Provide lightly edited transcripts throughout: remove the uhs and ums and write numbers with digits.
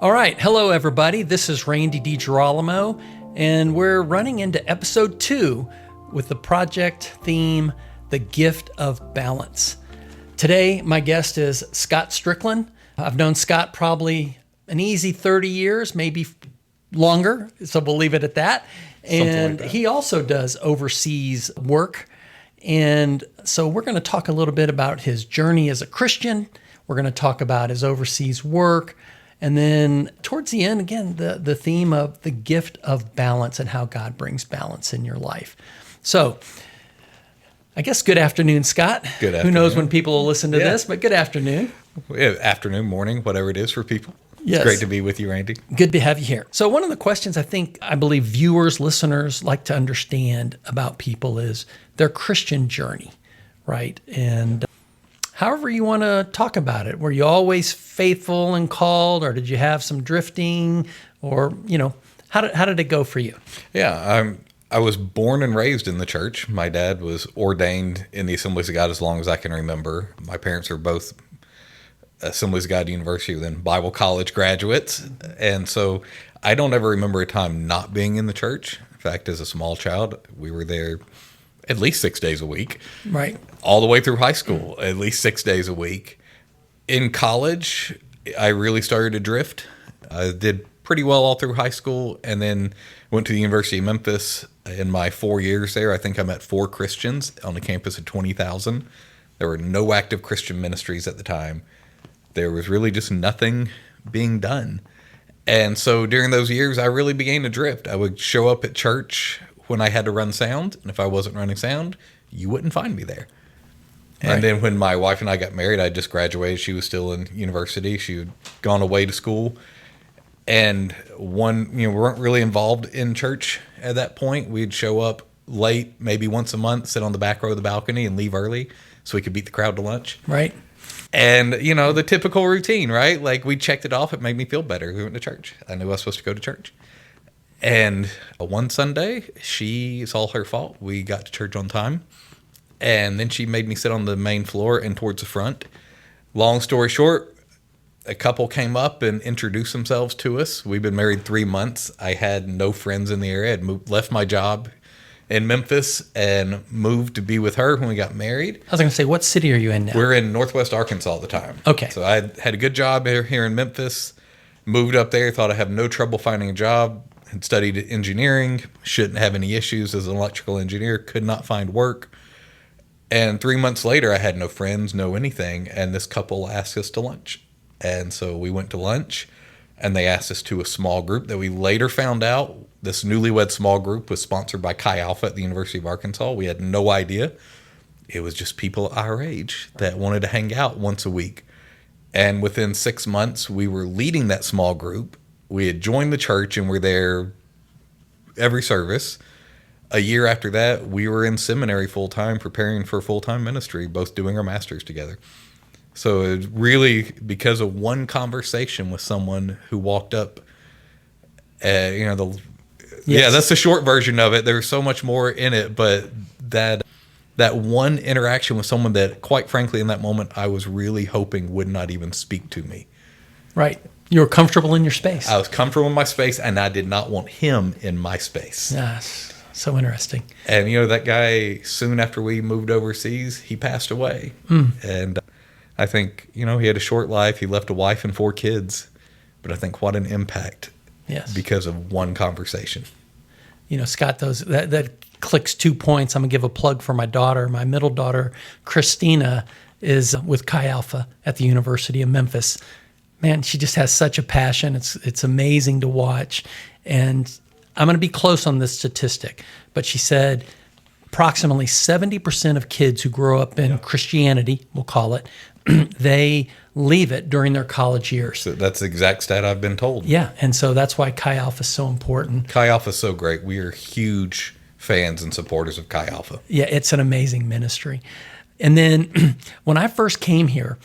All right. Hello, everybody. This is Randy DiGirolamo, and we're running into episode 2 with the project theme, The Gift of Balance. Today, my guest is Scott Strickland. I've known Scott probably an easy 30 years, maybe longer, so we'll leave it at that. And he also does overseas work. And so we're going to talk a little bit about his journey as a Christian. We're going to talk about his overseas work. And then towards the end, again, the theme of the gift of balance and how God brings balance in your life. So I guess good afternoon, Scott. Good afternoon. Who knows when people will listen to this, but good afternoon. Afternoon, morning, whatever it is for people. Yes. It's great to be with you, Randy. Good to have you here. So one of the questions I believe viewers, listeners like to understand about people is their Christian journey, right? And however you want to talk about it. Were you always faithful and called, or did you have some drifting, or, how did it go for you? Yeah, I was born and raised in the church. My dad was ordained in the Assemblies of God as long as I can remember. My parents are both Assemblies of God University, then Bible college graduates. And so I don't ever remember a time not being in the church. In fact, as a small child, we were there at least 6 days a week. Right. All the way through high school, at least 6 days a week. In college, I really started to drift. I did pretty well all through high school, and then went to the University of Memphis. In my 4 years there, I think I met 4 Christians on a campus of 20,000. There were no active Christian ministries at the time. There was really just nothing being done. And so during those years, I really began to drift. I would show up at church when I had to run sound, and if I wasn't running sound, you wouldn't find me there. Right. And then when my wife and I got married, I just graduated. She was still in university. She had gone away to school. And we weren't really involved in church at that point. We'd show up late, maybe once a month, sit on the back row of the balcony and leave early so we could beat the crowd to lunch. Right. And, the typical routine, right? Like, we checked it off. It made me feel better. We went to church. I knew I was supposed to go to church. And one Sunday, it's all her fault. We got to church on time. And then she made me sit on the main floor and towards the front. Long story short, a couple came up and introduced themselves to us. We've been married 3 months. I had no friends in the area. I had left my job in Memphis and moved to be with her when we got married. I was going to say, what city are you in now? We're in Northwest Arkansas at the time. Okay. So I had a good job here in Memphis, moved up there, thought I'd have no trouble finding a job, had studied engineering, shouldn't have any issues as an electrical engineer, could not find work. And 3 months later, I had no friends, no anything, and this couple asked us to lunch. And so we went to lunch, and they asked us to a small group that we later found out this newlywed small group was sponsored by Chi Alpha at the University of Arkansas. We had no idea. It was just people our age that wanted to hang out once a week. And within 6 months, we were leading that small group. We had joined the church and were there every service. A year after that, we were in seminary full-time, preparing for full-time ministry, both doing our masters together. So it was really because of one conversation with someone who walked up, Yeah, that's the short version of it. There's so much more in it, but that one interaction with someone that, quite frankly, in that moment, I was really hoping would not even speak to me. Right. You were comfortable in your space. I was comfortable in my space, and I did not want him in my space. Yes. So interesting. And, that guy, soon after we moved overseas, he passed away. And I think, he had a short life. He left a wife and 4 kids. But I think what an impact. Yes. Because of one conversation. Scott, that clicks 2 points. I'm going to give a plug for my daughter. My middle daughter, Christina, is with Chi Alpha at the University of Memphis. Man, she just has such a passion. It's amazing to watch. And I'm going to be close on this statistic, but she said approximately 70% of kids who grow up in Christianity, we'll call it, they leave it during their college years. So that's the exact stat I've been told. Yeah, and so that's why Chi Alpha is so important. Chi Alpha is so great. We are huge fans and supporters of Chi Alpha. Yeah, it's an amazing ministry. And then when I first came here,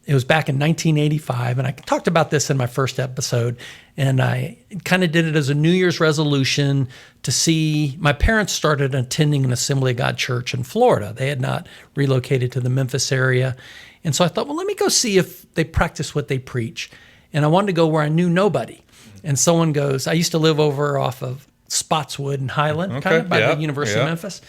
it was back in 1985, and I talked about this in my first episode, and I kind of did it as a New Year's resolution to see. My parents started attending an Assembly of God church in Florida. They had not relocated to the Memphis area. And so I thought, well, let me go see if they practice what they preach. and I wanted to go where I knew nobody. And someone goes, I used to live over off of Spotswood and Highland, kind of by the University of Memphis.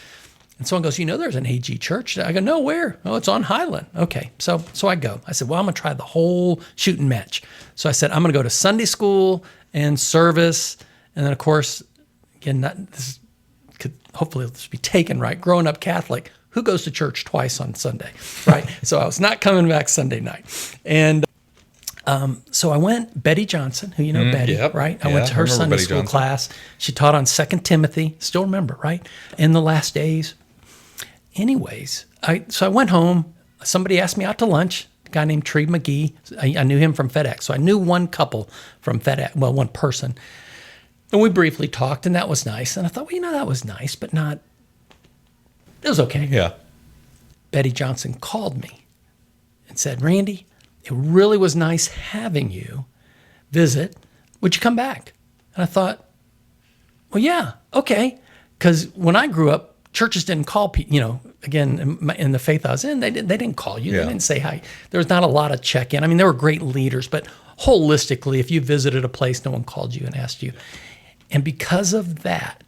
And someone goes, there's an AG church. I go, no, where? Oh, it's on Highland. Okay. So I go. I said, well, I'm going to try the whole shooting match. So I said, I'm going to go to Sunday school and service. And then, of course, again, this could hopefully this be taken right. Growing up Catholic, who goes to church twice on Sunday, right? So I was not coming back Sunday night. And so I went, Betty Johnson, who Betty, right? I went to her Sunday school class. She taught on 2 Timothy, still remember, right? In the last days. Anyways, so I went home. Somebody asked me out to lunch, a guy named Tree McGee. I knew him from FedEx. So I knew one couple from FedEx, well, one person. And we briefly talked, and that was nice. And I thought, well, that was nice, but not, it was okay. Yeah. Betty Johnson called me and said, Randy, it really was nice having you visit. Would you come back? And I thought, well, yeah, okay. Because when I grew up, churches didn't call people, again, in the faith I was in, they didn't call you. They didn't say hi. There was not a lot of check-in. I mean, there were great leaders, but holistically, if you visited a place, no one called you and asked you. And because of that,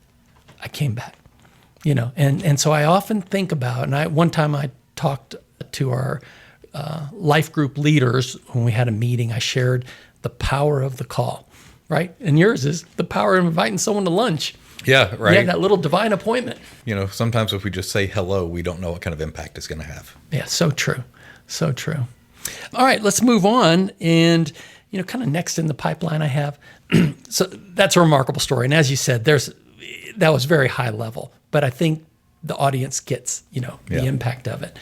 I came back, And so I often think about, and one time I talked to our life group leaders when we had a meeting, I shared the power of the call, right? And yours is the power of inviting someone to lunch. Yeah, right. Yeah, that little divine appointment. Sometimes if we just say hello, we don't know what kind of impact it's going to have. Yeah, so true. So true. All right, let's move on. And, kind of next in the pipeline I have, so that's a remarkable story. And as you said, that was very high level, but I think the audience gets, the impact of it.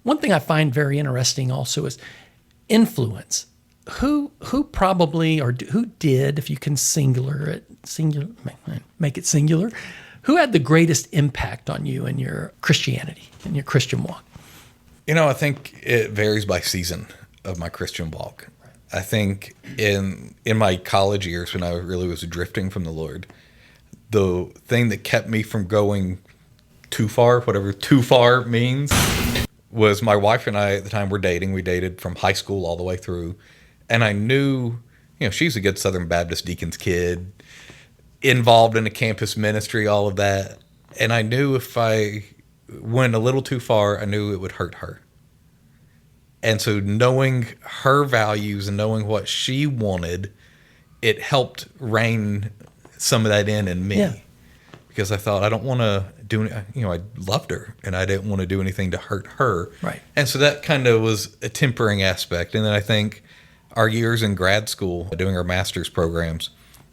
One thing I find very interesting also is influence. Who probably, or who did, if you can make it singular, who had the greatest impact on you in your Christianity, in your Christian walk? I think it varies by season of my Christian walk. I think in my college years when I really was drifting from the Lord, the thing that kept me from going too far, whatever too far means, was my wife and I at the time were dating. We dated from high school all the way through. And I knew, she's a good Southern Baptist deacon's kid, involved in a campus ministry, all of that. And I knew if I went a little too far, I knew it would hurt her. And so knowing her values and knowing what she wanted, it helped rein some of that in me. Yeah. Because I thought, I don't want to do, I loved her and I didn't want to do anything to hurt her. Right. And so that kind of was a tempering aspect. And then I think our years in grad school, doing our master's programs,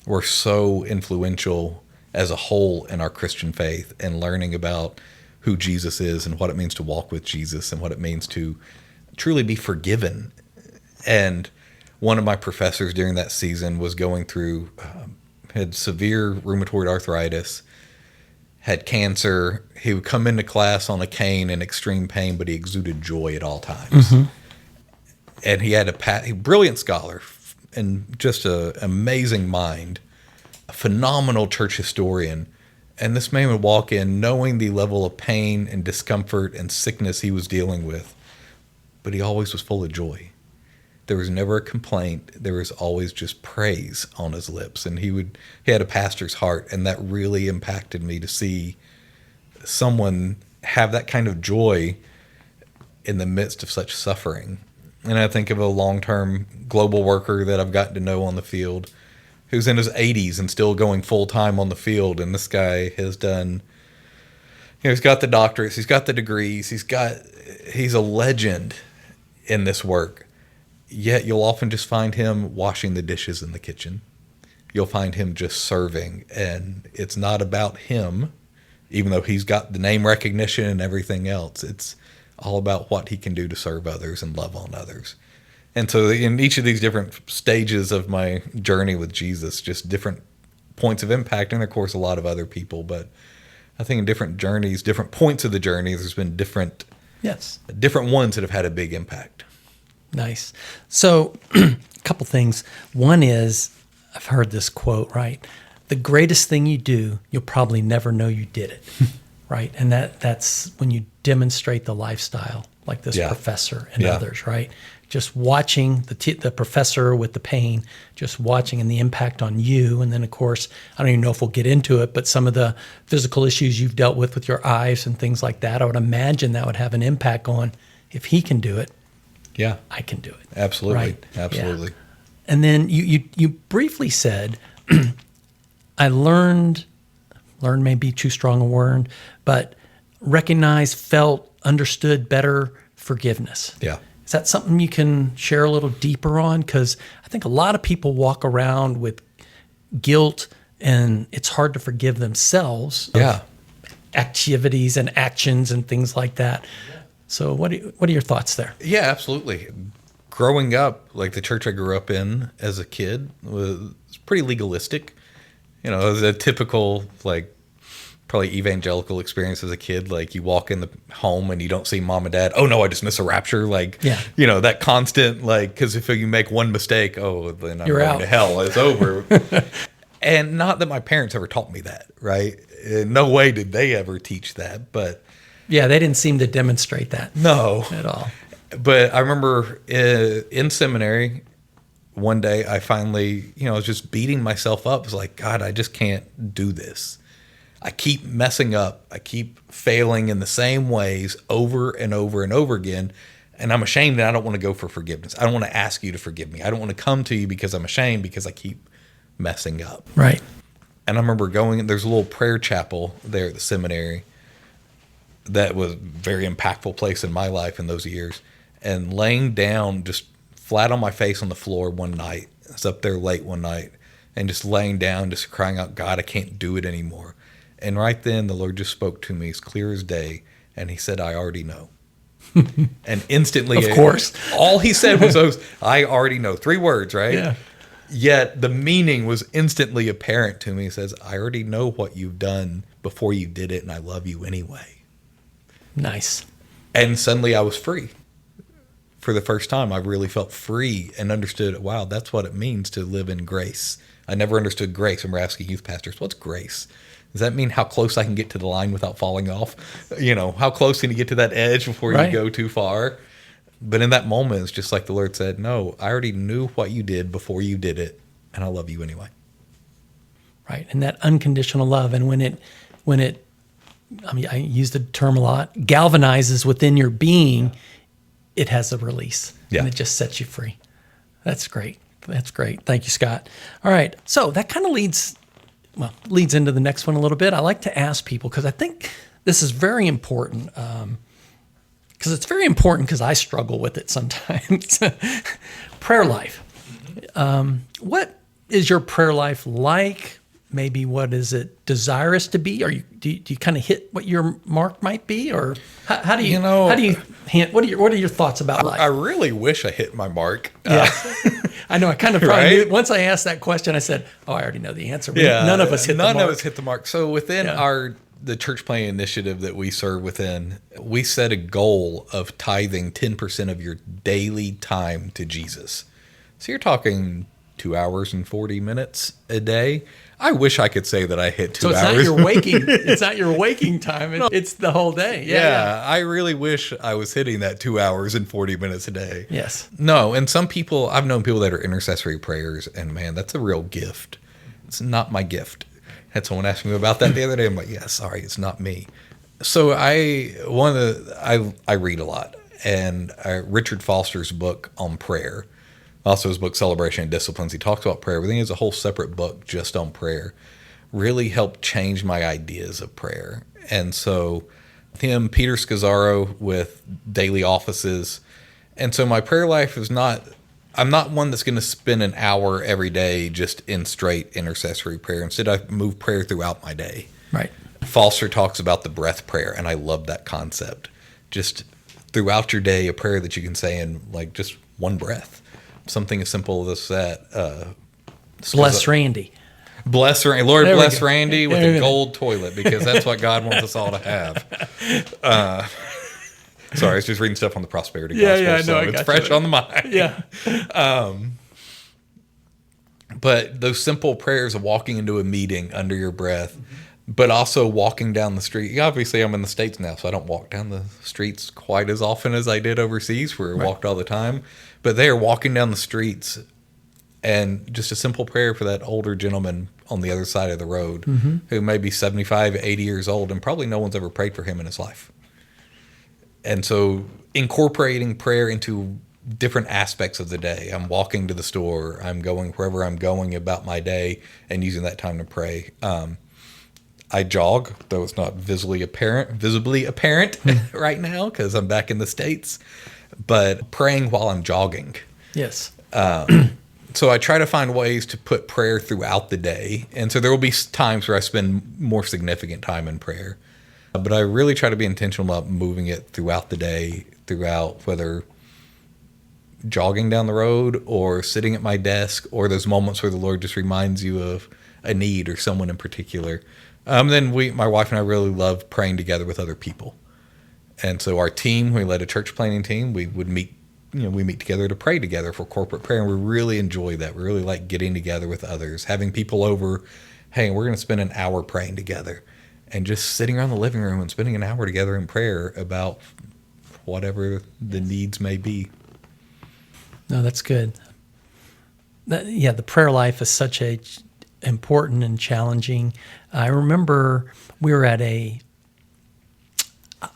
were so influential as a whole in our Christian faith and learning about who Jesus is and what it means to walk with Jesus and what it means to truly be forgiven. And one of my professors during that season was going through, had severe rheumatoid arthritis, had cancer. He would come into class on a cane in extreme pain, but he exuded joy at all times. Mm-hmm. And he had a brilliant scholar and just an amazing mind, a phenomenal church historian. And this man would walk in knowing the level of pain and discomfort and sickness he was dealing with, but he always was full of joy. There was never a complaint. There was always just praise on his lips. And he had a pastor's heart, and that really impacted me to see someone have that kind of joy in the midst of such suffering. And I think of a long-term global worker that I've gotten to know on the field who's in his 80s and still going full-time on the field. And this guy has done, he's got the doctorates, he's got the degrees, he's a legend in this work. Yet you'll often just find him washing the dishes in the kitchen. You'll find him just serving. And it's not about him, even though he's got the name recognition and everything else. It's all about what he can do to serve others and love on others. And so in each of these different stages of my journey with Jesus, just different points of impact, and of course a lot of other people, but I think in different journeys, different points of the journey, there's been different ones that have had a big impact. Nice. So a couple things. One is, I've heard this quote, right? The greatest thing you do, you'll probably never know you did it. Right. And that's when you demonstrate the lifestyle like this Yeah. professor and Yeah. others, right? Just watching the professor with the pain, just watching and the impact on you. And then, of course, I don't even know if we'll get into it, but some of the physical issues you've dealt with your eyes and things like that, I would imagine that would have an impact on, if he can do it, Yeah. I can do it. Absolutely. Right. Absolutely. Yeah. And then you briefly said, I learned may be too strong a word, but recognized, felt, understood better forgiveness. Yeah. Is that something you can share a little deeper on? Because I think a lot of people walk around with guilt, and it's hard to forgive themselves of Yeah. activities and actions and things like that. So what are your thoughts there? Yeah, absolutely. Growing up, like the church I grew up in as a kid was pretty legalistic. You know, it was a typical, like, probably evangelical experience as a kid. Like, you walk in the home and you don't see mom and dad. Oh, no, I just missed a rapture. Like, Yeah. you know, that constant, like, because if you make one mistake, oh, then I'm You're going out. to hell. It's over. And not that my parents ever taught me that, right? In no way did they ever teach that. But Yeah, they didn't seem to demonstrate that no. at all. But I remember in seminary, one day I finally, I was just beating myself up. I was like, God, I just can't do this. I keep messing up. I keep failing in the same ways over and over and over again. And I'm ashamed, and I don't want to go for forgiveness. I don't want to ask you to forgive me. I don't want to come to you because I'm ashamed because I keep messing up. Right. And I remember there's a little prayer chapel there at the seminary that was a very impactful place in my life in those years. And laying down just flat on my face on the floor one night, I was up there late one night, and just laying down, just crying out, God, I can't do it anymore. And right then the Lord just spoke to me as clear as day, and he said, I already know. And instantly, Of course. all he said was those, I already know. 3 words, right? Yeah. Yet the meaning was instantly apparent to me. He says, I already know what you've done before you did it, and I love you anyway. Nice. And suddenly I was free. For the first time, I really felt free and understood, wow, that's what it means to live in grace. I never understood grace. And we're asking youth pastors, what's grace? Does that mean how close I can get to the line without falling off? How close can you get to that edge before Right. you go too far? But in that moment, it's just like the Lord said, no, I already knew what you did before you did it, and I love you anyway. Right. And that unconditional love. And when it, I use the term a lot, galvanizes within your being, it has a release. Yeah. And it just sets you free. That's great. That's great. Thank you, Scott. All right. So that kind of leads into the next one a little bit. I like to ask people, because I think this is very important, because it's very important because I struggle with it sometimes. Prayer life. What is your prayer life like? Maybe what is it desirous to be? Do you kind of hit what your mark might be, or how do you what are your thoughts about life? I really wish I hit my mark. Yeah. I know. I kind of probably Right? knew. Once I asked that question, I said, "Oh, I already know the answer." None of us hit the mark. None of us hit the mark. So within Yeah. the church planting initiative that we serve within, we set a goal of tithing 10% of your daily time to Jesus. So you're talking 2 hours and 40 minutes a day. I wish I could say that I hit 2 So it's hours. not your waking. It's not your waking time. It's the whole day. Yeah, I really wish I was hitting that 2 hours and 40 minutes a day. Yes. No, and some people, I've known people that are intercessory prayers, and man, that's a real gift. It's not my gift. Had someone ask me about that the other day. I'm like, yeah, sorry, it's not me. So I read a lot, and Richard Foster's book on prayer, also his book Celebration and Disciplines, he talks about prayer, but then he has a whole separate book just on prayer. Really helped change my ideas of prayer. And so him, Peter Scazzaro with Daily Offices. And so my prayer life is I'm not one that's going to spend an hour every day just in straight intercessory prayer. Instead, I move prayer throughout my day. Right. Foster talks about the breath prayer, and I love that concept. Just throughout your day, a prayer that you can say in like just one breath. Something as simple as that. Bless Randy. Bless Randy. Lord, There we bless go. Randy with There we a go. gold toilet, because that's what God wants us all to have. Sorry, I was just reading stuff on the prosperity gospel, I know, so I it's got fresh you. on the mind. Yeah. But those simple prayers of walking into a meeting under your breath, but also walking down the street. Yeah, obviously, I'm in the States now, so I don't walk down the streets quite as often as I did overseas, where I walked all the time. But they are walking down the streets, and just a simple prayer for that older gentleman on the other side of the road who may be 75, 80 years old, and probably no one's ever prayed for him in his life. And so incorporating prayer into different aspects of the day. I'm walking to the store, I'm going wherever I'm going about my day, and using that time to pray. I jog, though it's not visibly apparent right now because I'm back in the States, but praying while I'm jogging. Yes. So I try to find ways to put prayer throughout the day. And so there will be times where I spend more significant time in prayer. But I really try to be intentional about moving it throughout the day, throughout whether jogging down the road or sitting at my desk, or those moments where the Lord just reminds you of a need or someone in particular. Then my wife and I really love praying together with other people. And so our team, we led a church planning team. We would meet, we meet together to pray together for corporate prayer. And we really enjoy that. We really like getting together with others, having people over. Hey, we're going to spend an hour praying together, and just sitting around the living room and spending an hour together in prayer about whatever the needs may be. No, that's good. The prayer life is such a important and challenging. I remember we were at I'll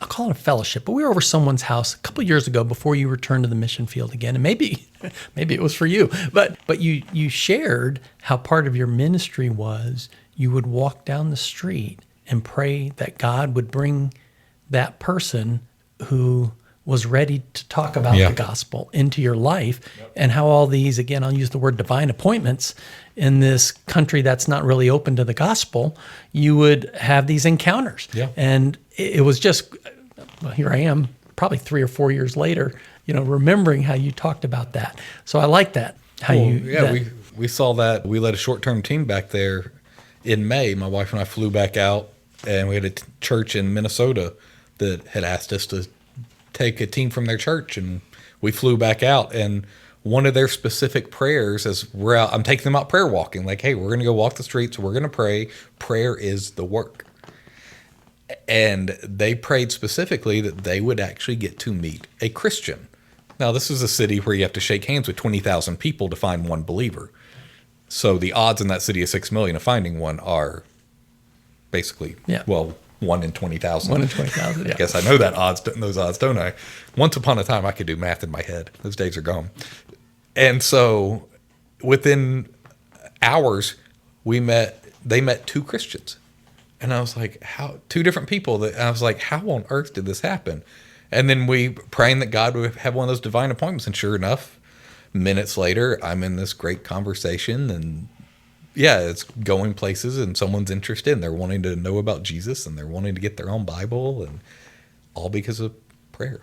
call it a fellowship, but we were over someone's house a couple of years ago before you returned to the mission field again. And maybe it was for you, but you shared how part of your ministry was you would walk down the street and pray that God would bring that person who was ready to talk about the gospel into your life, and how all these, again, I'll use the word divine appointments, in this country that's not really open to the gospel, you would have these encounters. Yeah. And it was just, well, here I am, probably 3 or 4 years later, remembering how you talked about that. So I like that. We saw that. We led a short-term team back there in May. My wife and I flew back out, and we had a church in Minnesota that had asked us to take a team from their church, and we flew back out. And one of their specific prayers is we're out, I'm taking them out prayer walking. Like, hey, we're going to go walk the streets. We're going to pray. Prayer is the work. And they prayed specifically that they would actually get to meet a Christian. Now, this is a city where you have to shake hands with 20,000 people to find one believer. So the odds in that city of 6 million of finding one are basically, 1 in 20,000. 1 in 20,000, yeah. I guess I know those odds, don't I? Once upon a time, I could do math in my head. Those days are gone. And so within hours, they met 2 Christians. And I was like, 2 different people. I was like, how on earth did this happen? And then we praying that God would have one of those divine appointments. And sure enough, minutes later, I'm in this great conversation, and it's going places, and someone's interested, and they're wanting to know about Jesus, and they're wanting to get their own Bible, and all because of prayer.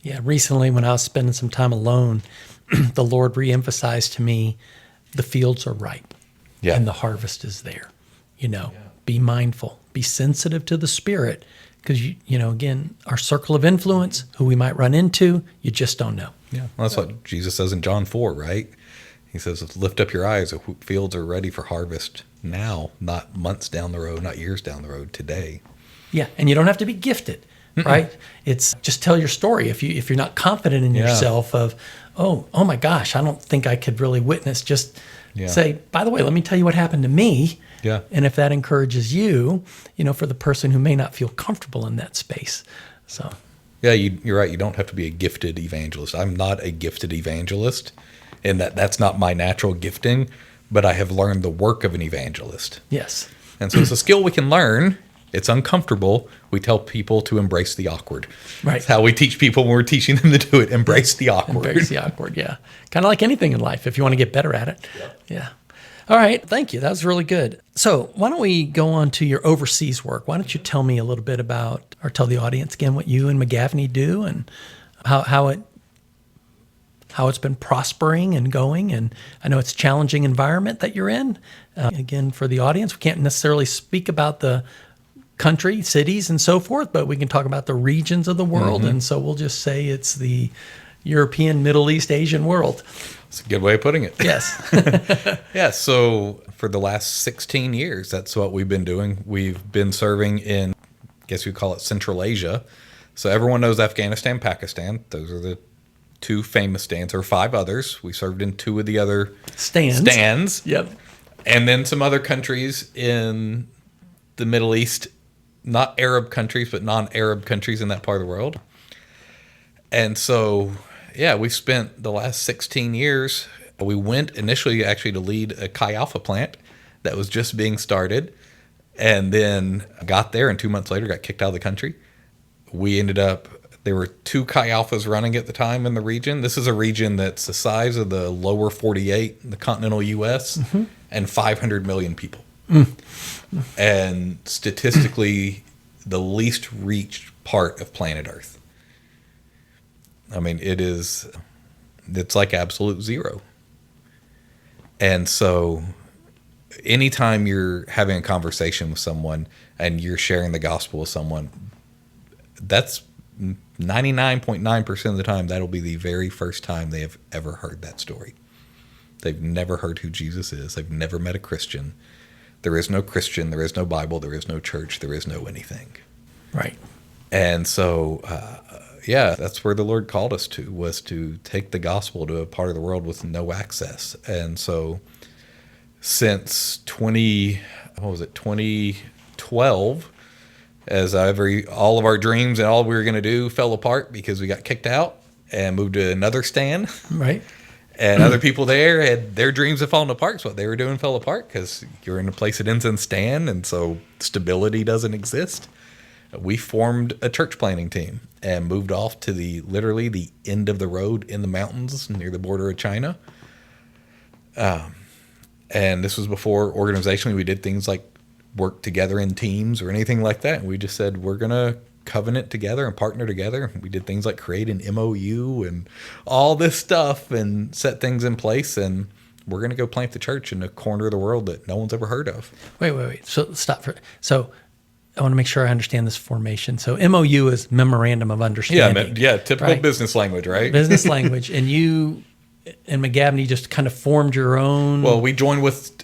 Yeah, recently when I was spending some time alone, the Lord reemphasized to me, the fields are ripe, and the harvest is there. Be mindful, be sensitive to the Spirit, because, again, our circle of influence, who we might run into, you just don't know. Yeah, well, that's what Jesus says in John 4, right? He says, lift up your eyes. The fields are ready for harvest now, not months down the road, not years down the road, today. Yeah, and you don't have to be gifted, right? It's just tell your story. If you're not confident in yourself of, oh my gosh, I don't think I could really witness, just say, by the way, let me tell you what happened to me. Yeah. And if that encourages you, for the person who may not feel comfortable in that space. So. Yeah, you're right. You don't have to be a gifted evangelist. I'm not a gifted evangelist, in that's not my natural gifting, but I have learned the work of an evangelist. Yes. And so it's a skill we can learn. It's uncomfortable. We tell people to embrace the awkward. Right. That's how we teach people when we're teaching them to do it. Embrace the awkward. Embrace the awkward, yeah. Kind of like anything in life, if you want to get better at it. Yeah. All right. Thank you. That was really good. So why don't we go on to your overseas work? Why don't you tell me a little bit about, or tell the audience again, what you and McGavney do, and how it's been prospering and going. And I know it's a challenging environment that you're in. Again, for the audience, we can't necessarily speak about the country, cities, and so forth, but we can talk about the regions of the world. And so we'll just say it's the European, Middle East, Asian world. That's a good way of putting it. Yes. Yeah, so for the last 16 years, that's what we've been doing. We've been serving in, I guess you call it Central Asia. So everyone knows Afghanistan, Pakistan. Those are the two famous stands. There are 5 others. We served in 2 of the other stands. Yep. And then some other countries in the Middle East, not Arab countries, but non-Arab countries in that part of the world. And so, yeah, we spent the last 16 years. We went initially actually to lead a Chi Alpha plant that was just being started, and then got there, and 2 months later got kicked out of the country. We ended up, there were 2 Chi Alphas running at the time in the region. This is a region that's the size of the lower 48 in the continental U.S. And 500 million people. And statistically, the least reached part of planet Earth. I mean, it's like absolute zero. And so anytime you're having a conversation with someone and you're sharing the gospel with someone, that's 99.9% of the time, that'll be the very first time they have ever heard that story. They've never heard who Jesus is. They've never met a Christian. There is no Christian. There is no Bible. There is no church. There is no anything. Right. And so, yeah, that's where the Lord called us to, was to take the gospel to a part of the world with no access. And so since 2012, as all of our dreams and all we were going to do fell apart because we got kicked out and moved to another stand. Right. And other people there had their dreams have fallen apart. So what they were doing fell apart because you're in a place that ends in stand. And so stability doesn't exist. We formed a church planting team and moved off to literally the end of the road in the mountains near the border of China. And this was before organizationally we did things like work together in teams or anything like that. And we just said, we're going to covenant together and partner together. We did things like create an MOU and all this stuff and set things in place. And we're going to go plant the church in a corner of the world that no one's ever heard of. Wait. So stop so I want to make sure I understand this formation. So MOU is memorandum of understanding. Yeah, typical business language, right? Business language. And you and McGabney just kind of formed your own. Well, we joined with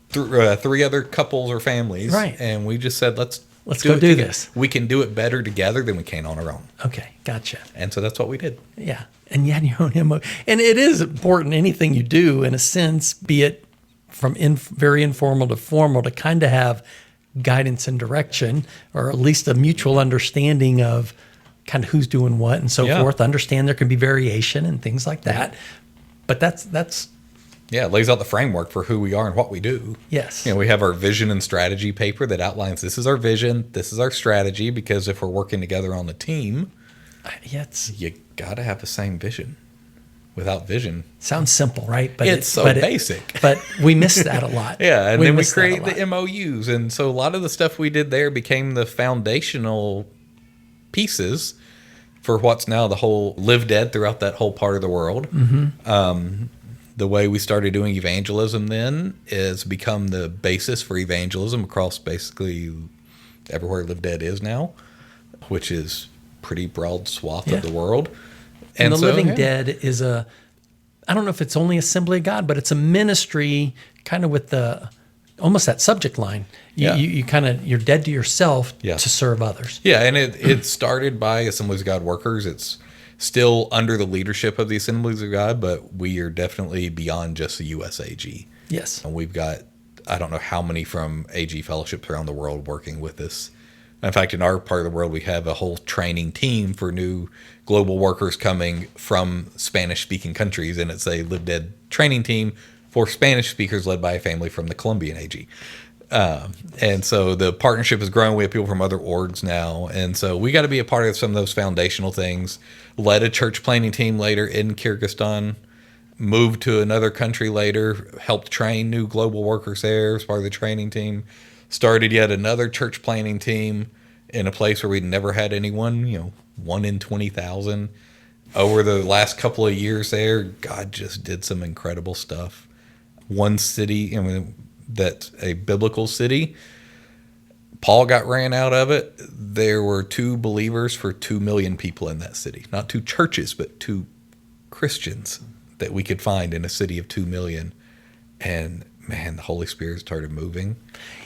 3 other couples or families. Right. And we just said, let's go do this. We can do it better together than we can on our own. Okay, gotcha. And so that's what we did. Yeah. And you had your own MOU. And it is important, anything you do, in a sense, be it from very informal to formal, to kind of have guidance and direction, or at least a mutual understanding of kind of who's doing what and so forth. Understand there can be variation and things like that. But that's it lays out the framework for who we are and what we do. Yes. We have our vision and strategy paper that outlines this is our vision, this is our strategy, because if we're working together on the team, you got to have the same vision. Without vision. Sounds simple, right? But it's basic. But we miss that a lot. Yeah, and then we create the MOUs. And so a lot of the stuff we did there became the foundational pieces for what's now the whole Live Dead throughout that whole part of the world. The way we started doing evangelism then is become the basis for evangelism across basically everywhere Live Dead is now, which is pretty broad swath of the world. And the Living Dead is I don't know if it's only Assembly of God, but it's a ministry kind of with almost that subject line. You're dead to yourself to serve others. Yeah, and it started by Assemblies of God workers. It's still under the leadership of the Assemblies of God, but we are definitely beyond just the USAG. Yes. And we've got, I don't know how many from AG fellowships around the world working with us. In fact, in our part of the world, we have a whole training team for new global workers coming from Spanish-speaking countries, and it's a Live Dead training team for Spanish speakers led by a family from the Colombian AG. And so the partnership is growing. We have people from other orgs now, and so we got to be a part of some of those foundational things. Led a church planting team later in Kyrgyzstan, moved to another country later, helped train new global workers there as part of the training team. Started yet another church planting team in a place where we'd never had anyone, 1 in 20,000. Over the last couple of years there, God just did some incredible stuff. One city, that's a biblical city, Paul got ran out of it. There were 2 believers for 2 million people in that city. Not 2 churches, but 2 Christians that we could find in a city of 2 million. And man, the Holy Spirit started moving.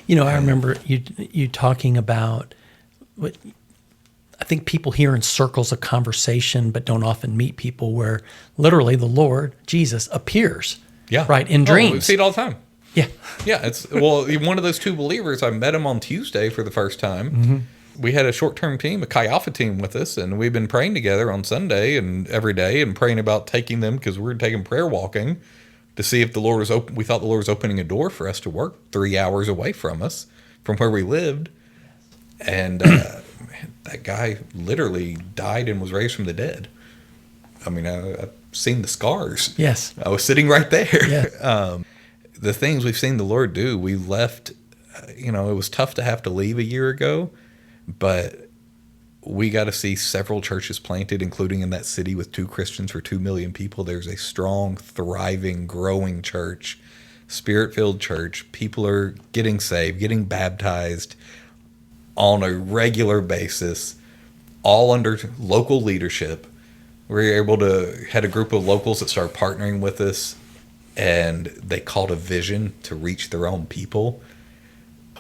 I remember you talking about what I think people hear in circles of conversation, but don't often meet people, where literally the Lord, Jesus, appears. Yeah. Right, in dreams. We see it all the time. Yeah. Yeah, it's one of those 2 believers. I met him on Tuesday for the first time. Mm-hmm. We had a short-term team, a Chi Alpha team with us, and we've been praying together on Sunday and every day, and praying about taking them, because we're taking prayer walking to see if the Lord was open. We thought the Lord was opening a door for us to work 3 hours away from us, from where we lived. And that guy literally died and was raised from the dead. I mean, I've seen the scars. Yes. I was sitting right there. Yes. The things we've seen the Lord do, we left, it was tough to have to leave a year ago, but we got to see several churches planted, including in that city with 2 Christians for 2 million people. There's a strong, thriving, growing church, Spirit-filled church. People are getting saved, getting baptized on a regular basis, all under local leadership. We had a group of locals that started partnering with us, and they called a vision to reach their own people,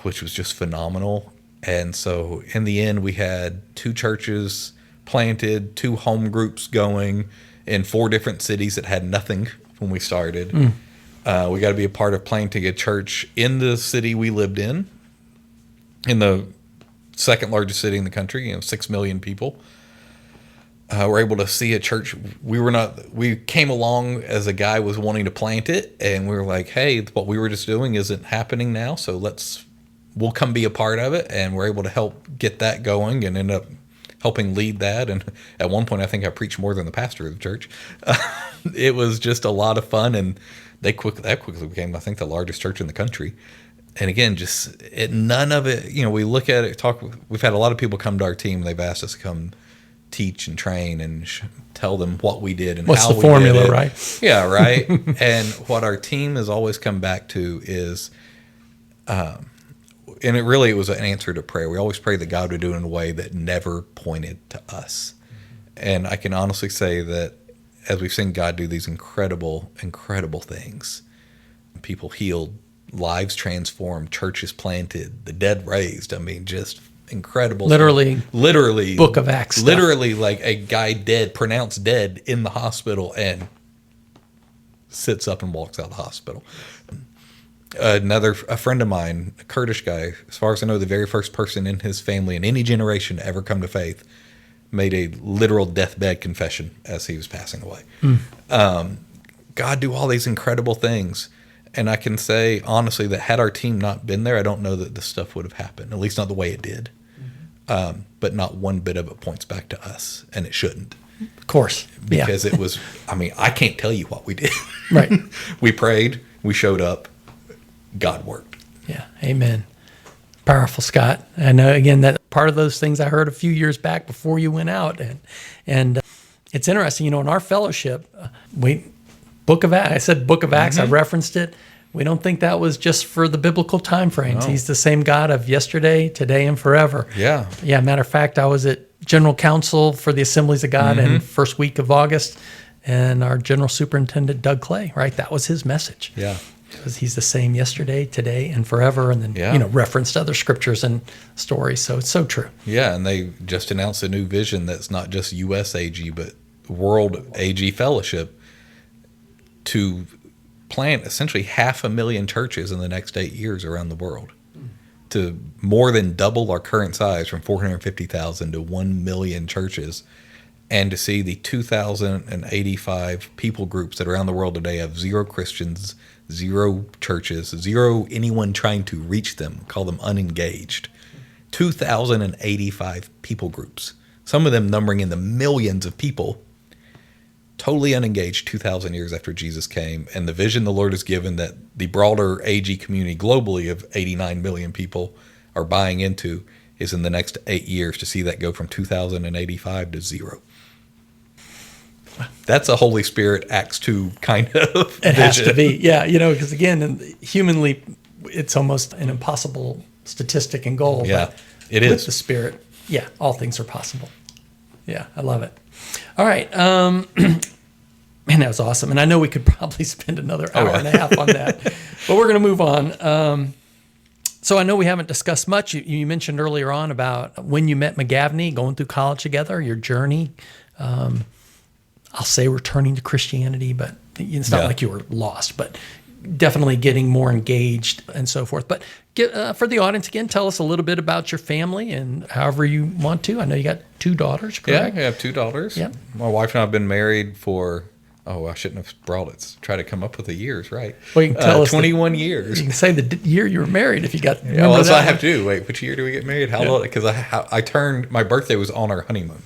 which was just phenomenal. And so in the end, we had 2 churches planted, 2 home groups going in 4 different cities that had nothing when we started. We got to be a part of planting a church in the city we lived in the second largest city in the country, 6 million people. We're able to see a church. We came along as a guy was wanting to plant it, and we were like, hey, what we were just doing isn't happening now, so we'll come be a part of it. And we're able to help get that going and end up helping lead that. And at one point, I think I preached more than the pastor of the church. It was just a lot of fun, and that quickly became, I think, the largest church in the country. And again, none of it, we look at it, we've had a lot of people come to our team. They've asked us to come teach and train and tell them what we did and what's how the we formula, did it. right? Yeah, right. And what our team has always come back to is, and it was an answer to prayer. We always prayed that God would do it in a way that never pointed to us. And I can honestly say that as we've seen God do these incredible, incredible things, people healed, lives transformed, churches planted, the dead raised. I mean, just incredible. Literally Book of Acts stuff. Literally, like a guy pronounced dead in the hospital, and sits up and walks out of the hospital. A friend of mine, a Kurdish guy, as far as I know, the very first person in his family in any generation to ever come to faith, made a literal deathbed confession as he was passing away. God do all these incredible things. And I can say, honestly, that had our team not been there, I don't know that this stuff would have happened, at least not the way it did. But not one bit of it points back to us, and it shouldn't. Of course. Because it was, I can't tell you what we did. Right. We prayed, we showed up, God worked. Yeah, amen. Powerful, Scott. I know, again, that part of those things I heard a few years back before you went out. And it's interesting, in our fellowship, Book of Acts. I said Book of Acts. I referenced it. We don't think that was just for the biblical time frames. No. He's the same God of yesterday, today, and forever. Yeah. Yeah. Matter of fact, I was at General Council for the Assemblies of God in first week of August, and our General Superintendent, Doug Clay, right? That was his message. Yeah. Because he's the same yesterday, today, and forever, and then referenced other scriptures and stories. So it's so true. Yeah, and they just announced a new vision that's not just U.S. AG, but World AG Fellowship, to plant essentially 500,000 churches in the next 8 years around the world, to more than double our current size from 450,000 to 1 million churches, and to see the 2,085 people groups that around the world today have 0 Christians, 0 churches, 0 anyone trying to reach them, call them unengaged. 2,085 people groups, some of them numbering in the millions of people, totally unengaged 2,000 years after Jesus came. And the vision the Lord has given that the broader AG community globally of 89 million people are buying into is in the next 8 years to see that go from 2,085 to 0. That's a Holy Spirit Acts 2 kind of It vision. has to be. Yeah, because again, humanly, it's almost an impossible statistic and goal. Yeah, but it with is. the Spirit, yeah, all things are possible. Yeah, I love it. All right. Man, that was awesome. And I know we could probably spend another hour and a half on that, but we're going to move on. So I know we haven't discussed much. You mentioned earlier on about when you met McGavney, going through college together, your journey. I'll say returning to Christianity, but it's not like you were lost, but definitely getting more engaged and so forth. But for the audience, again, tell us a little bit about your family and however you want to. I know you got 2 daughters, correct? Yeah, I have 2 daughters. Yeah. My wife and I have been married for, I shouldn't have brought it. Try to come up with the years, right? Well, you can tell us 21 years. You can say the year you were married if you got. Yeah, well, that's what I have to do. Wait, which year do we get married? How long? Because I turned, my birthday was on our honeymoon.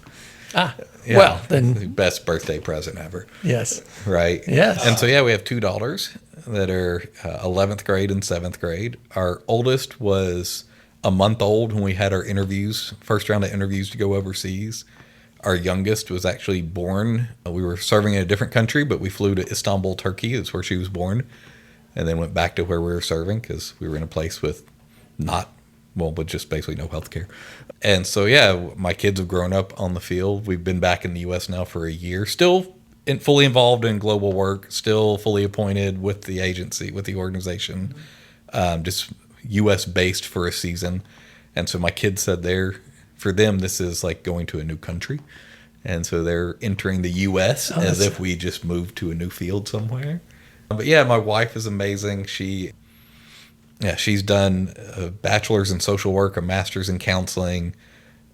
Yeah, well, then. The best birthday present ever. Yes. Right? Yes. And so, we have 2 daughters that are 11th grade and 7th grade. Our oldest was a month old when we had our interviews, first round of interviews to go overseas. Our youngest was actually born. We were serving in a different country, but we flew to Istanbul, Turkey. That's where she was born. And then went back to where we were serving because we were in a place with but just basically no health care. And so, my kids have grown up on the field. We've been back in the U.S. now for a year, still fully involved in global work, still fully appointed with the agency, with the organization, just U.S. based for a season. And so my kids said for them, this is like going to a new country. And so they're entering the U.S. as if we just moved to a new field somewhere. But my wife is amazing. She's done a bachelor's in social work, a master's in counseling.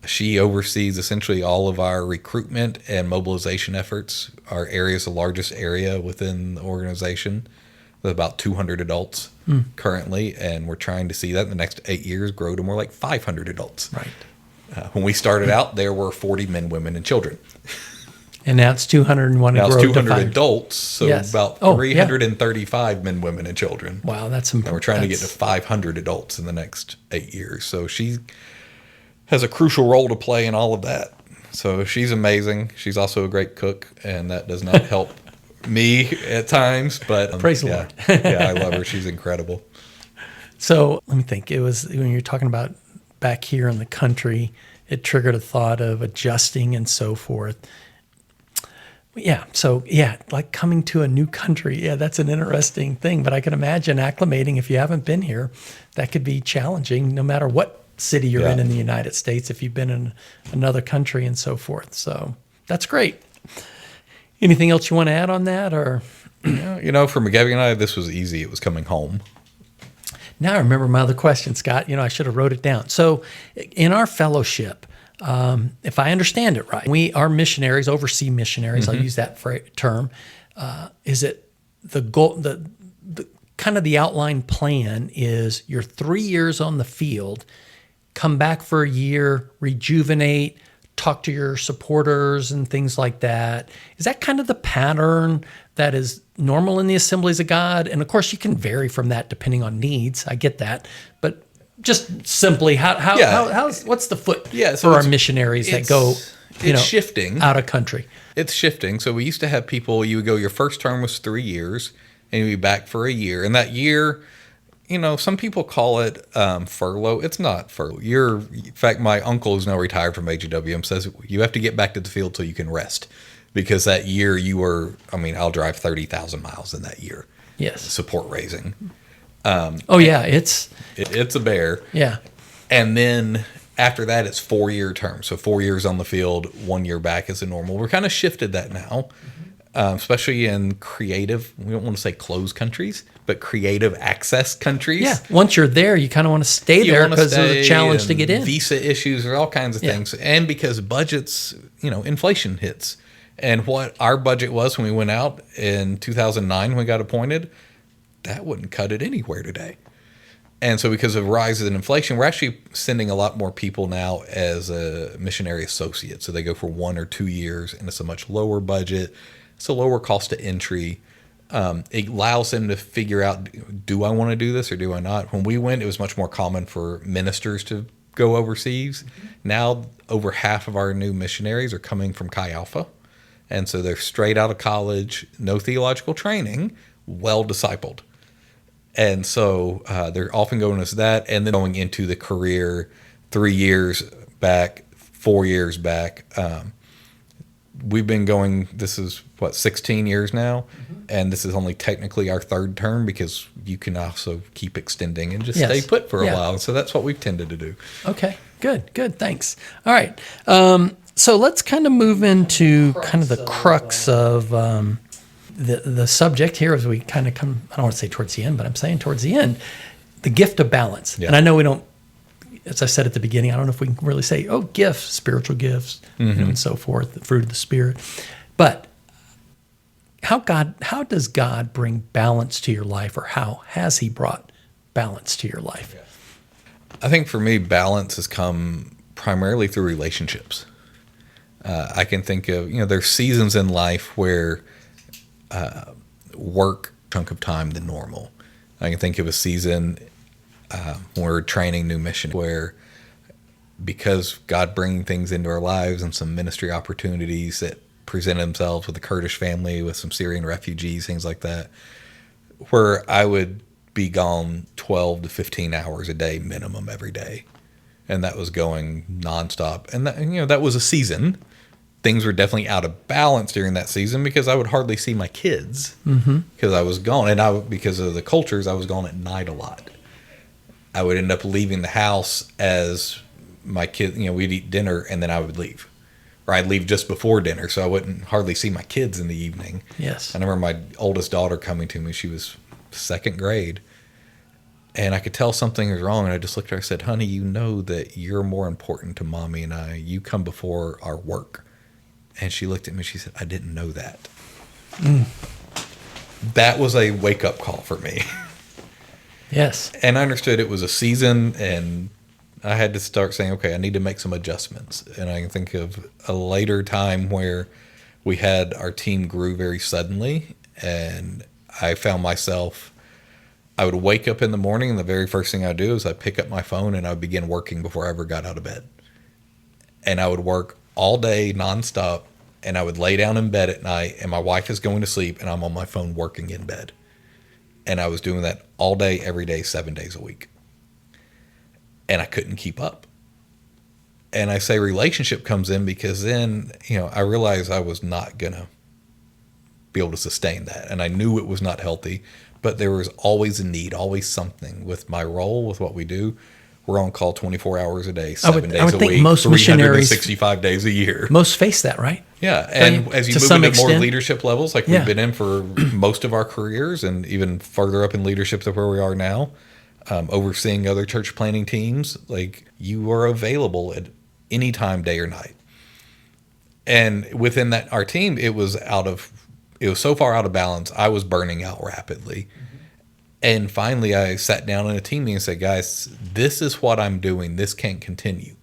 She oversees essentially all of our recruitment and mobilization efforts. Our area is the largest area within the organization with about 200 adults currently, and we're trying to see that in the next 8 years grow to more like 500 adults. Right. When we started out, there were 40 men, women, and children. And now it's 201. Now it's 200 adults, so about 335 men, women, and children. Wow, that's important. And we're trying to get to 500 adults in the next 8 years. So she has a crucial role to play in all of that. So she's amazing. She's also a great cook, and that does not help me at times. But praise the Lord. I love her. She's incredible. So let me think. It was when you're talking about back here in the country, it triggered a thought of adjusting and so forth. Yeah. So, like coming to a new country. Yeah, that's an interesting thing. But I can imagine acclimating if you haven't been here. That could be challenging no matter what city you're in the United States, if you've been in another country and so forth. So that's great. Anything else you want to add on that? Or for McGavney and I, this was easy. It was coming home. Now I remember my other question, Scott. I should have wrote it down. So in our fellowship, if I understand it right, we are missionaries, overseas missionaries. I'll use that term. Is it the goal? The kind of the outline plan is you're 3 years on the field, come back for a year, rejuvenate, talk to your supporters and things like that. Is that kind of the pattern that is normal in the Assemblies of God? And of course, you can vary from that depending on needs. I get that, but just simply, what's the foot for our missionaries that go, shifting out of country? It's shifting. So we used to have people. You would go. Your first term was 3 years, and you'd be back for a year. And that year, some people call it furlough. It's not furlough. In fact, my uncle is now retired from AGWM. Says you have to get back to the field so you can rest, because that year you were. I'll drive 30,000 miles in that year. Yes. Support raising. It's a bear. Yeah. And then after that, it's 4-year terms. So 4 years on the field, 1 year back is a normal. We're kind of shifted that now, especially in creative, we don't want to say closed countries, but creative access countries. Yeah. Once you're there, you kind of want to stay there because there's a challenge to get in. Visa issues, or all kinds of things. And because budgets, inflation hits. And what our budget was when we went out in 2009 when we got appointed, that wouldn't cut it anywhere today. And so because of rises in inflation, we're actually sending a lot more people now as a missionary associate. So they go for 1 or 2 years, and it's a much lower budget. It's a lower cost to entry. It allows them to figure out, do I want to do this or do I not? When we went, it was much more common for ministers to go overseas. Now, over half of our new missionaries are coming from Chi Alpha. And so they're straight out of college, no theological training, well discipled. And so they're often going as that, and then going into the career 3 years back, 4 years back. We've been going, this is 16 years now, and this is only technically our third term because you can also keep extending and just stay put for a while. So that's what we've tended to do. Okay, good, thanks. All right, so let's kind of move into kind of the crux of the subject here as we kind of come, I don't want to say towards the end, but I'm saying towards the end, the gift of balance. Yeah. And I know we don't, as I said at the beginning, I don't know if we can really say, gifts, spiritual gifts, and so forth, the fruit of the Spirit. But how does God bring balance to your life, or how has he brought balance to your life? I think for me, balance has come primarily through relationships. I can think of, there's seasons in life where work chunk of time than normal. I can think of a season when we're training new mission where, because God bringing things into our lives and some ministry opportunities that present themselves with the Kurdish family, with some Syrian refugees, things like that, where I would be gone 12 to 15 hours a day minimum every day. And that was going nonstop. And that was a season. Things were definitely out of balance during that season because I would hardly see my kids because I was gone. And because of the cultures, I was gone at night a lot. I would end up leaving the house as my kid, we'd eat dinner and then I would leave. Or I'd leave just before dinner, so I wouldn't hardly see my kids in the evening. Yes. I remember my oldest daughter coming to me. She was second grade. And I could tell something was wrong. And I just looked at her and said, honey, you know that you're more important to mommy and I. You come before our work. And she looked at me and she said, I didn't know that. That was a wake-up call for me. Yes. And I understood it was a season, and I had to start saying, okay, I need to make some adjustments. And I can think of a later time where we had our team grew very suddenly, and I found myself, I would wake up in the morning, and the very first thing I do is I pick up my phone and I would begin working before I ever got out of bed. And I would work all day nonstop, and I would lay down in bed at night, and my wife is going to sleep, and I'm on my phone working in bed. And I was doing that all day, every day, 7 days a week. And I couldn't keep up. And I say relationship comes in because then, I realized I was not going to be able to sustain that. And I knew it was not healthy, but there was always a need, always something with my role, with what we do. We're on call 24 hours a day, 7 days a week, most 365 days a year. Most face that, right? Yeah, and as you move into more leadership levels, like we've been in for most of our careers and even further up in leadership to where we are now, overseeing other church planning teams, like you are available at any time, day or night. And within that, our team, it was so far out of balance, I was burning out rapidly. And finally, I sat down in a team meeting and said, guys, this is what I'm doing. This can't continue.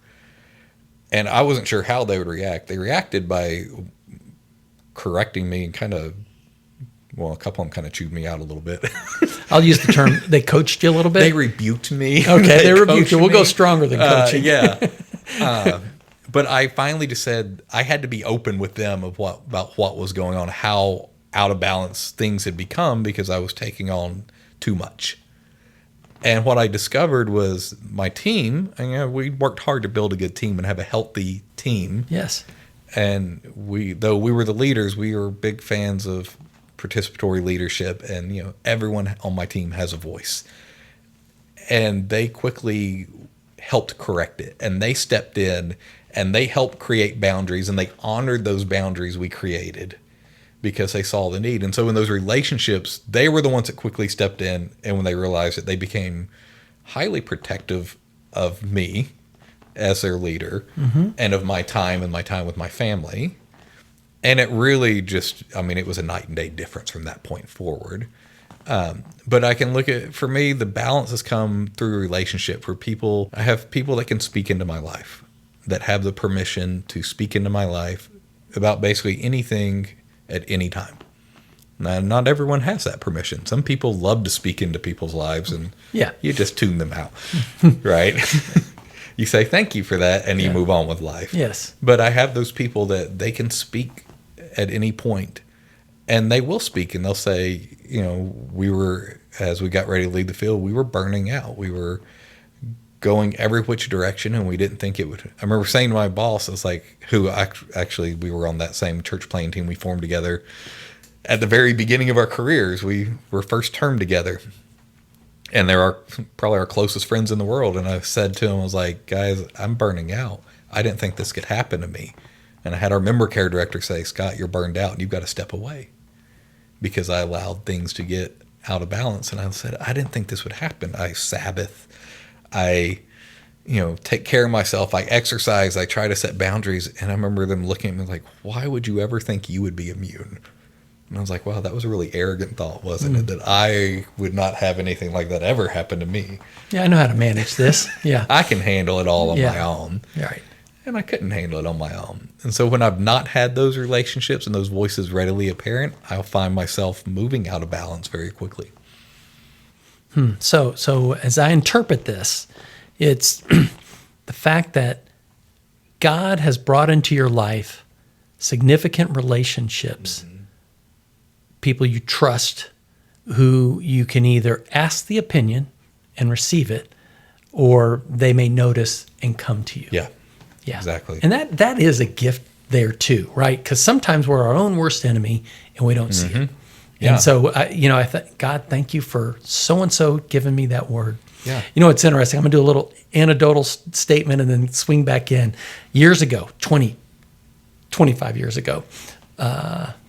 And I wasn't sure how they would react. They reacted by correcting me and a couple of them kind of chewed me out a little bit. I'll use the term, they coached you a little bit? They rebuked me. Okay, they rebuked you. We'll go stronger than coaching. But I finally just said, I had to be open with them about what was going on, how out of balance things had become because I was taking on too much. And what I discovered was my team, and we worked hard to build a good team and have a healthy team. Yes. And though we were the leaders, we were big fans of participatory leadership, and everyone on my team has a voice. And they quickly helped correct it, and they stepped in and they helped create boundaries, and they honored those boundaries we created because they saw the need. And so in those relationships, they were the ones that quickly stepped in, and when they realized it, they became highly protective of me as their leader and of my time and my time with my family. And it really it was a night and day difference from that point forward. But I can look at, for me, the balance has come through relationship where I have people that can speak into my life, that have the permission to speak into my life about basically anything at any time. Now, not everyone has that permission. Some people love to speak into people's lives, and you just tune them out, right? You say thank you for that, and you move on with life. Yes. But I have those people that they can speak at any point, and they will speak, and they'll say, we were, as we got ready to leave the field, we were burning out. We were going every which direction, and we didn't think it would. I remember saying to my boss, it's like, who actually, we were on that same church playing team we formed together at the very beginning of our careers. We were first term together, and they're probably our closest friends in the world. And I said to him, I was like, guys, I'm burning out. I didn't think this could happen to me. And I had our member care director say, Scott, you're burned out and you've got to step away, because I allowed things to get out of balance. And I said, I didn't think this would happen. I Sabbath. I, take care of myself. I exercise. I try to set boundaries. And I remember them looking at me like, why would you ever think you would be immune? And I was like, wow, that was a really arrogant thought, wasn't it? That I would not have anything like that ever happen to me. Yeah, I know how to manage this. Yeah. I can handle it all on my own. Right. And I couldn't handle it on my own. And so when I've not had those relationships and those voices readily apparent, I'll find myself moving out of balance very quickly. So as I interpret this, it's the fact that God has brought into your life significant relationships, people you trust, who you can either ask the opinion and receive it, or they may notice and come to you. Yeah, Yeah, exactly. And that is a gift there too, right? Because sometimes we're our own worst enemy and we don't see it. Yeah. And so, I thought, God, thank you for so-and-so giving me that word. Yeah. It's interesting. I'm going to do a little anecdotal statement and then swing back in. Years ago, 25 years ago,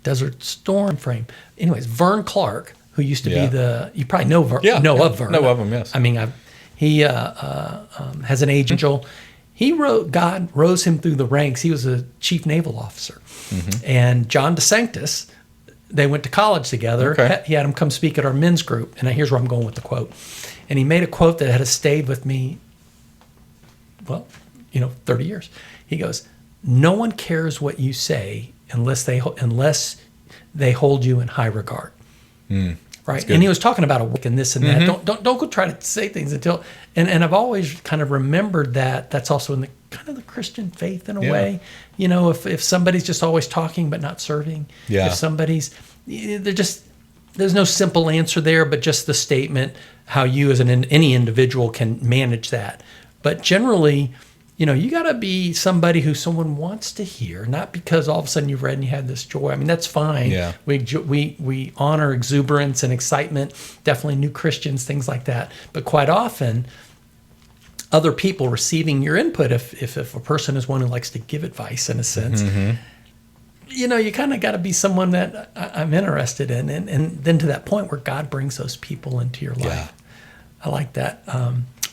Desert Storm frame. Anyways, Vern Clark, who used to be you probably know Vern. Of Vern. Know of him, yes. I mean, he has an agent. God rose him through the ranks. He was a chief naval officer. And John DeSanctis, they went to college together. Okay. He had him come speak at our men's group. And here's where I'm going with the quote. And he made a quote that has stayed with me, 30 years. He goes, no one cares what you say unless they hold you in high regard. Right. And he was talking about a work and this and that. Don't go try to say things until, and I've always kind of remembered that that's also in the kind of the Christian faith in a way. If somebody's just always talking but not serving, if somebody's, there's no simple answer there, but just the statement, how you as any individual can manage that. But generally, you got to be somebody who someone wants to hear, not because all of a sudden you've read and you had this joy. I mean, that's fine. Yeah. We honor exuberance and excitement, definitely new Christians, things like that. But quite often, other people receiving your input, if a person is one who likes to give advice in a sense, you kind of got to be someone that I'm interested in. And then to that point where God brings those people into your life. Yeah. I like that.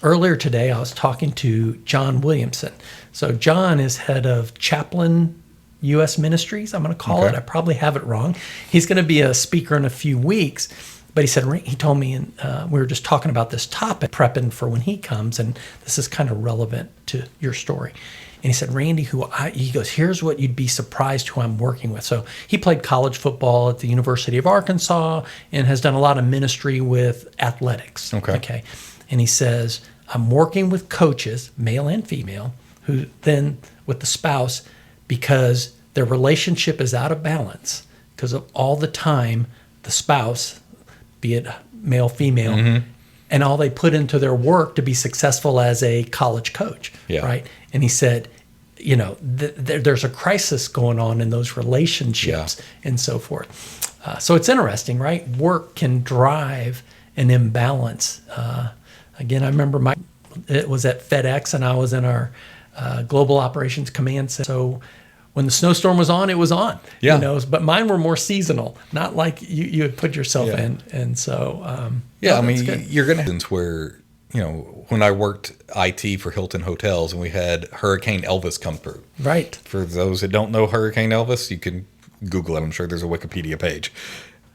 Earlier today, I was talking to John Williamson. So John is head of Chaplain U.S. Ministries, I'm going to call it. I probably have it wrong. He's going to be a speaker in a few weeks. But he told me, and we were just talking about this topic, prepping for when he comes, and this is kind of relevant to your story. And he said, Randy, he goes, here's what you'd be surprised who I'm working with. So he played college football at the University of Arkansas and has done a lot of ministry with athletics. Okay. And he says, I'm working with coaches, male and female, who then with the spouse, because their relationship is out of balance because of all the time the spouse, be it male, female, and all they put into their work to be successful as a college coach, right? And he said, there's a crisis going on in those relationships and so forth. So it's interesting, right? Work can drive an imbalance. Again, I remember it was at FedEx, and I was in our Global Operations Command Center. So when the snowstorm was on, it was on. But mine were more seasonal, not like you had put yourself in. And so, I mean, you're going to have where, when I worked IT for Hilton Hotels and we had Hurricane Elvis come through. Right. For those that don't know Hurricane Elvis, you can Google it. I'm sure there's a Wikipedia page.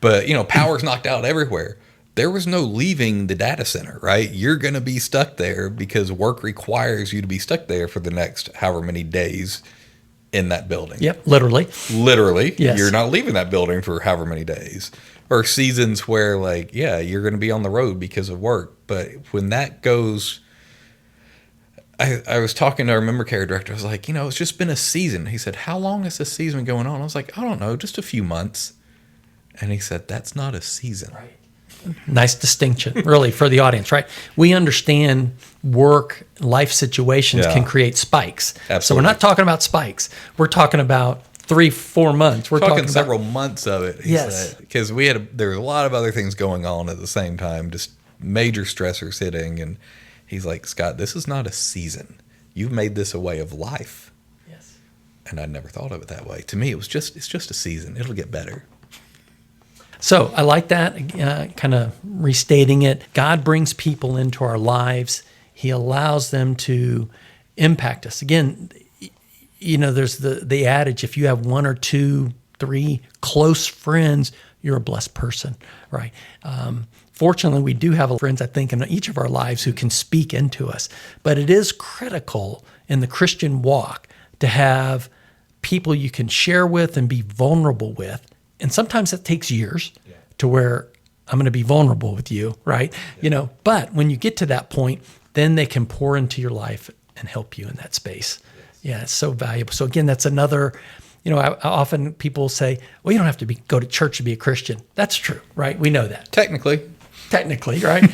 But, power's knocked out everywhere. There was no leaving the data center, right? You're going to be stuck there because work requires you to be stuck there for the next however many days in that building. Yep, literally. Yes. You're not leaving that building for however many days. Or seasons where, you're going to be on the road because of work. But when that goes, I was talking to our member care director. I was like, it's just been a season. He said, how long has this season been going on? I was like, I don't know, just a few months. And he said, that's not a season. Right. Nice distinction, really, for the audience, right? We understand work, life situations can create spikes. Absolutely. So we're not talking about spikes. We're talking about 3-4 months. We're talking about several months of it. Yes. Because there were a lot of other things going on at the same time, just major stressors hitting. And he's like, Scott, this is not a season. You've made this a way of life. Yes. And I'd never thought of it that way. To me, it's just a season. It'll get better. So I like that, kind of restating it. God brings people into our lives. He allows them to impact us. Again, there's the adage, if you have 1 or 2, 3 close friends, you're a blessed person, right? Fortunately, we do have friends, I think, in each of our lives who can speak into us. But it is critical in the Christian walk to have people you can share with and be vulnerable with. And sometimes it takes years to where I'm going to be vulnerable with you, right? Yeah. But when you get to that point, then they can pour into your life and help you in that space. Yes. Yeah, it's so valuable. So again, that's another, often people say, well, you don't have to go to church to be a Christian. That's true, right? We know that. Technically, right?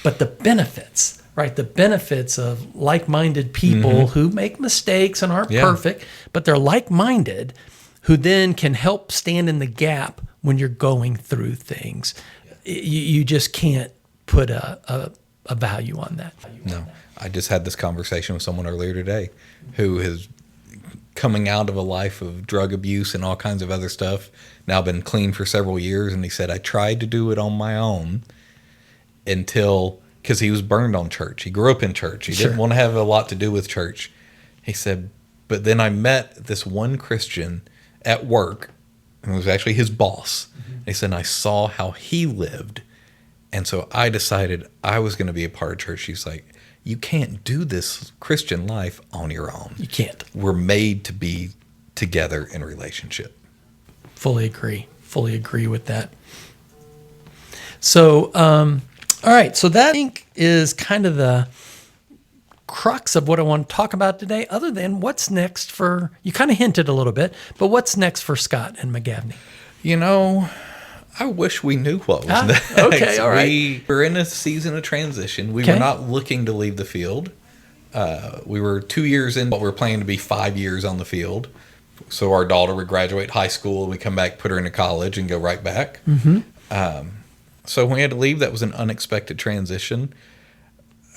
But the benefits, right? The benefits of like-minded people who make mistakes and aren't perfect, but they're like-minded, who then can help stand in the gap when you're going through things. You just can't put a value on that. No. I just had this conversation with someone earlier today who is coming out of a life of drug abuse and all kinds of other stuff, now been clean for several years, and he said, I tried to do it on my own because he was burned on church. He grew up in church. He didn't want to have a lot to do with church. He said, but then I met this one Christian at work, and it was actually his boss. He said, and I saw how he lived. And so I decided I was going to be a part of church. He's like, you can't do this Christian life on your own. You can't. We're made to be together in relationship. Fully agree with that. So, all right. So that, I think, is kind of the crux of what I want to talk about today, other than what's next you kind of hinted a little bit, but what's next for Scott and McGavney? I wish we knew what was next. Okay, all right. We're in a season of transition. We were not looking to leave the field. We were 2 years in, but we were planning to be 5 years on the field. So our daughter would graduate high school, and we come back, put her into college, and go right back. So when we had to leave, that was an unexpected transition.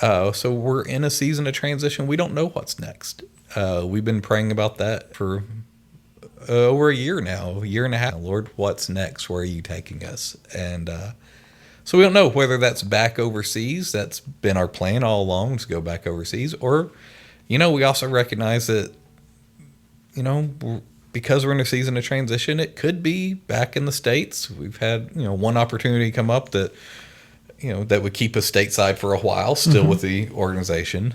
So we're in a season of transition. We don't know what's next. We've been praying about that for over a year now, a year and a half. Lord, what's next? Where are you taking us? And so we don't know whether that's back overseas. That's been our plan all along, to go back overseas. Or, we also recognize that, because we're in a season of transition, it could be back in the States. We've had, one opportunity come up that, that would keep us stateside for a while, still with the organization.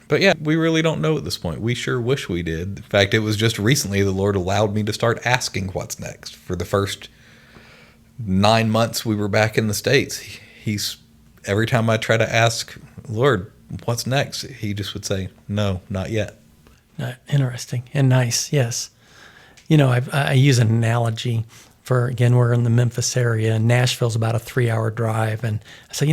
But yeah, we really don't know at this point. We sure wish we did. In fact, it was just recently the Lord allowed me to start asking what's next. For the first 9 months we were back in the States, he's every time I try to ask, Lord, what's next? He just would say, no, not yet. Interesting and nice, yes. I use an analogy for, again, we're in the Memphis area, and Nashville's about a 3-hour drive. And I say,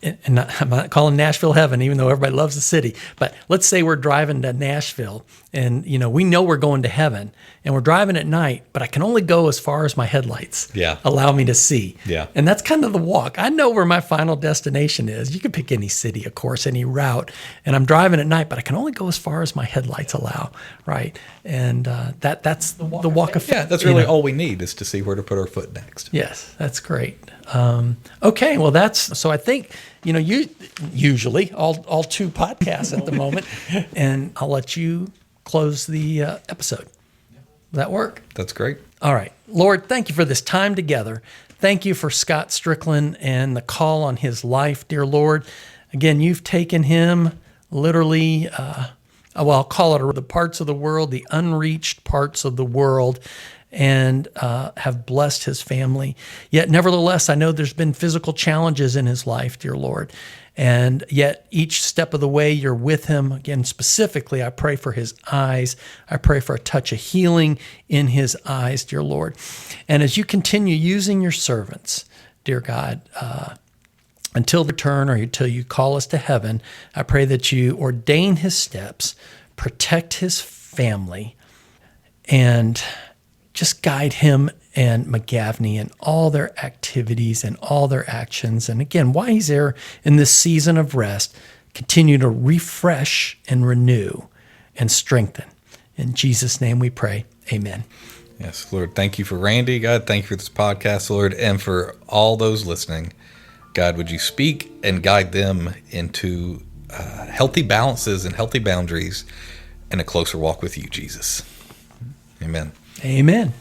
and I'm not calling Nashville heaven, even though everybody loves the city. But let's say we're driving to Nashville, and we know we're going to heaven, and we're driving at night, but I can only go as far as my headlights allow me to see. Yeah. And that's kind of the walk. I know where my final destination is. You can pick any city, of course, any route, and I'm driving at night, but I can only go as far as my headlights allow, right? And that's the walk of faith. Yeah, that's really all we need, is to see where to put our foot next. Yes, that's great. Okay, well, so I think, you usually all 2 podcasts at the moment, and I'll let you close the episode. Does that work? That's great. All right. Lord, thank you for this time together. Thank you for Scott Strickland and the call on his life, dear Lord. Again, you've taken him literally, I'll call it the parts of the world, the unreached parts of the world, and have blessed his family. Yet, nevertheless, I know there's been physical challenges in his life, dear Lord. And yet, each step of the way, you're with him. Again, specifically, I pray for his eyes. I pray for a touch of healing in his eyes, dear Lord. And as you continue using your servants, dear God, until return or until you call us to heaven, I pray that you ordain his steps, protect his family, and just guide him and McGavney in all their activities and all their actions. And again, while he's there in this season of rest, continue to refresh and renew and strengthen. In Jesus' name we pray. Amen. Yes, Lord, thank you for Randy, God. Thank you for this podcast, Lord, and for all those listening. God, would you speak and guide them into healthy balances and healthy boundaries and a closer walk with you, Jesus. Amen. Amen.